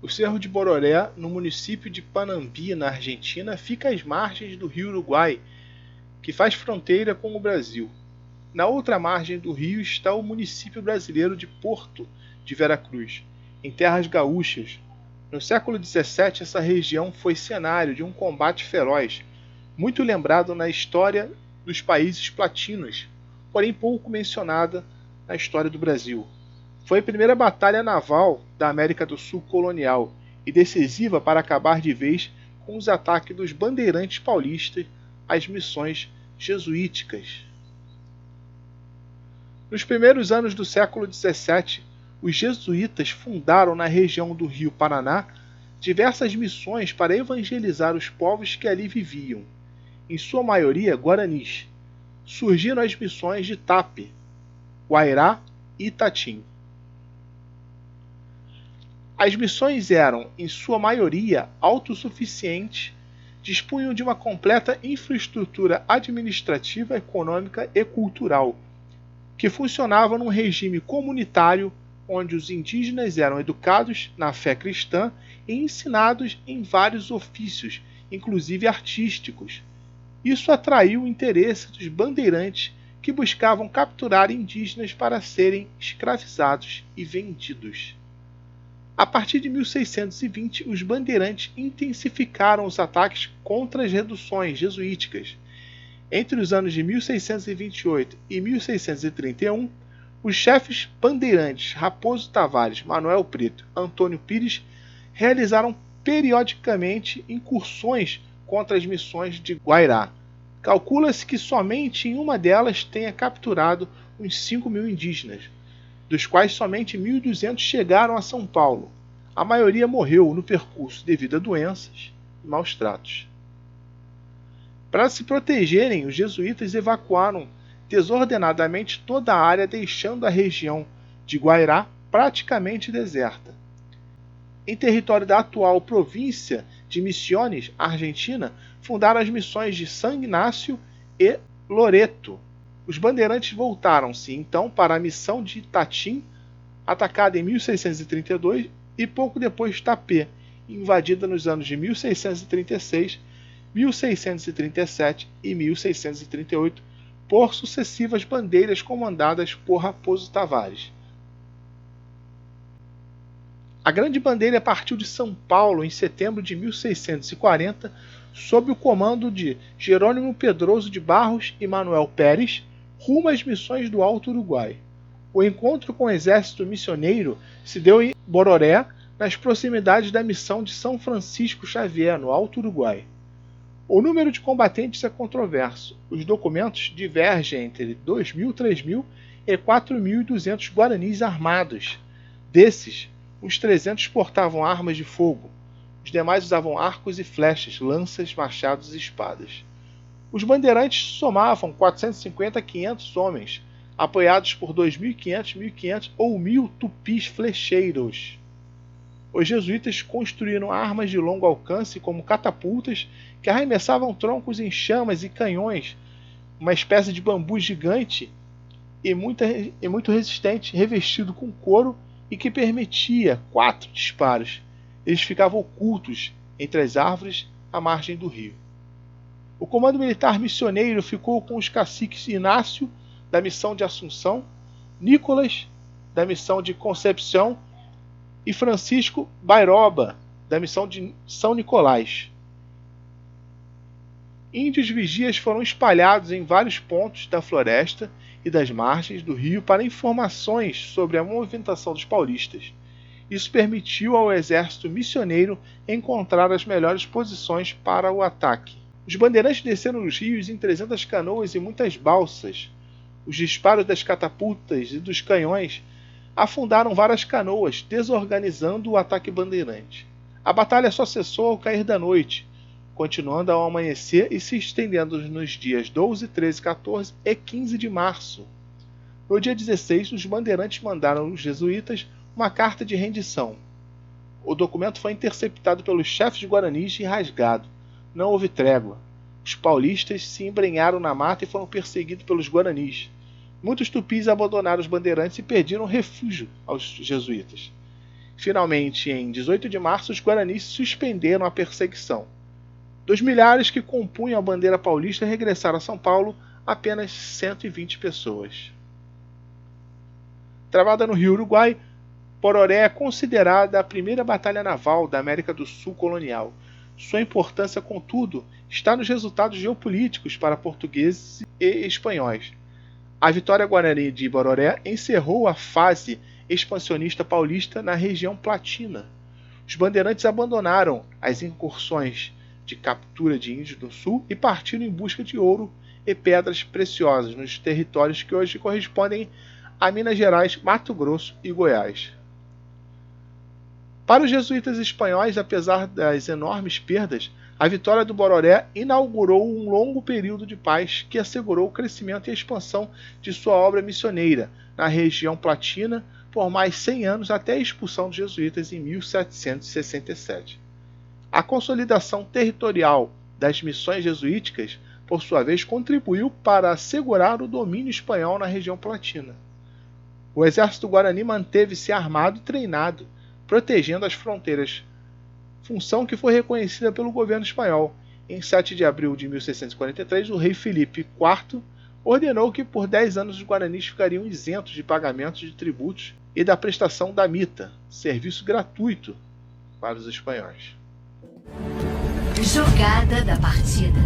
O Cerro de Bororé, no município de Panambi, na Argentina, fica às margens do rio Uruguai, que faz fronteira com o Brasil. Na outra margem do rio está o município brasileiro de Porto de Veracruz, em terras gaúchas. No século XVII, essa região foi cenário de um combate feroz, muito lembrado na história dos países platinos, porém pouco mencionada na história do Brasil. Foi a primeira batalha naval da América do Sul colonial e decisiva para acabar de vez com os ataques dos bandeirantes paulistas às missões jesuíticas. Nos primeiros anos do século XVII, os jesuítas fundaram na região do Rio Paraná diversas missões para evangelizar os povos que ali viviam, em sua maioria guaranis. Surgiram as missões de Tape, Guairá e Itatim. As missões eram, em sua maioria, autossuficientes, dispunham de uma completa infraestrutura administrativa, econômica e cultural, que funcionava num regime comunitário onde os indígenas eram educados na fé cristã e ensinados em vários ofícios, inclusive artísticos. Isso atraiu o interesse dos bandeirantes que buscavam capturar indígenas para serem escravizados e vendidos. A partir de 1620, os bandeirantes intensificaram os ataques contra as reduções jesuíticas. Entre os anos de 1628 e 1631, os chefes bandeirantes Raposo Tavares, Manuel Preto e Antônio Pires realizaram periodicamente incursões contra as missões de Guairá. Calcula-se que somente em uma delas tenha capturado uns 5.000 indígenas, dos quais somente 1.200 chegaram a São Paulo. A maioria morreu no percurso devido a doenças e maus tratos. Para se protegerem, os jesuítas evacuaram desordenadamente toda a área, deixando a região de Guairá praticamente deserta. Em território da atual província de Misiones, Argentina, fundaram as missões de San Ignacio e Loreto. Os bandeirantes voltaram-se então para a missão de Itatim, atacada em 1632, e pouco depois Tapé, invadida nos anos de 1636, 1637 e 1638 por sucessivas bandeiras comandadas por Raposo Tavares. A Grande Bandeira partiu de São Paulo em setembro de 1640, sob o comando de Jerônimo Pedroso de Barros e Manuel Pérez, rumo às missões do Alto Uruguai. O encontro com o exército missioneiro se deu em Bororé, nas proximidades da missão de São Francisco Xavier, no Alto Uruguai. O número de combatentes é controverso. Os documentos divergem entre 2.000, 3.000 e 4.200 guaranis armados. Desses, uns 300 portavam armas de fogo. Os demais usavam arcos e flechas, lanças, machados e espadas. Os bandeirantes somavam 450 a 500 homens, apoiados por 2.500, 1.500 ou 1.000 tupis flecheiros. Os jesuítas construíram armas de longo alcance, como catapultas, que arremessavam troncos em chamas e canhões, uma espécie de bambu gigante e muito resistente, revestido com couro e que permitia 4 disparos. Eles ficavam ocultos entre as árvores à margem do rio. O comando militar missioneiro ficou com os caciques Inácio, da missão de Assunção, Nicolas, da missão de Concepção, e Francisco Bairoba, da missão de São Nicolás. Índios vigias foram espalhados em vários pontos da floresta e das margens do rio para informações sobre a movimentação dos paulistas. Isso permitiu ao exército missioneiro encontrar as melhores posições para o ataque. Os bandeirantes desceram os rios em 300 canoas e muitas balsas. Os disparos das catapultas e dos canhões afundaram várias canoas, desorganizando o ataque bandeirante. A batalha só cessou ao cair da noite, continuando ao amanhecer e se estendendo nos dias 12, 13, 14 e 15 de março. No dia 16, os bandeirantes mandaram aos jesuítas uma carta de rendição. O documento foi interceptado pelos chefes guaranis e rasgado. Não houve trégua. Os paulistas se embrenharam na mata e foram perseguidos pelos guaranis. Muitos tupis abandonaram os bandeirantes e pediram refúgio aos jesuítas. Finalmente, em 18 de março, os guaranis suspenderam a perseguição. Dos milhares que compunham a bandeira paulista regressaram a São Paulo apenas 120 pessoas. Travada no Rio Uruguai, Bororé é considerada a primeira batalha naval da América do Sul colonial. Sua importância, contudo, está nos resultados geopolíticos para portugueses e espanhóis. A vitória guarani de Bororé encerrou a fase expansionista paulista na região platina. Os bandeirantes abandonaram as incursões de captura de índios do sul e partiram em busca de ouro e pedras preciosas nos territórios que hoje correspondem a Minas Gerais, Mato Grosso e Goiás. Para os jesuítas espanhóis, apesar das enormes perdas, a vitória do Bororé inaugurou um longo período de paz que assegurou o crescimento e a expansão de sua obra missioneira na região platina por mais 100 anos até a expulsão dos jesuítas em 1767. A consolidação territorial das missões jesuíticas, por sua vez, contribuiu para assegurar o domínio espanhol na região platina. O exército guarani manteve-se armado e treinado, protegendo as fronteiras, função que foi reconhecida pelo governo espanhol. Em 7 de abril de 1643, o rei Filipe IV ordenou que por 10 anos os guaranis ficariam isentos de pagamentos de tributos e da prestação da mita, serviço gratuito para os espanhóis. Jogada da partida.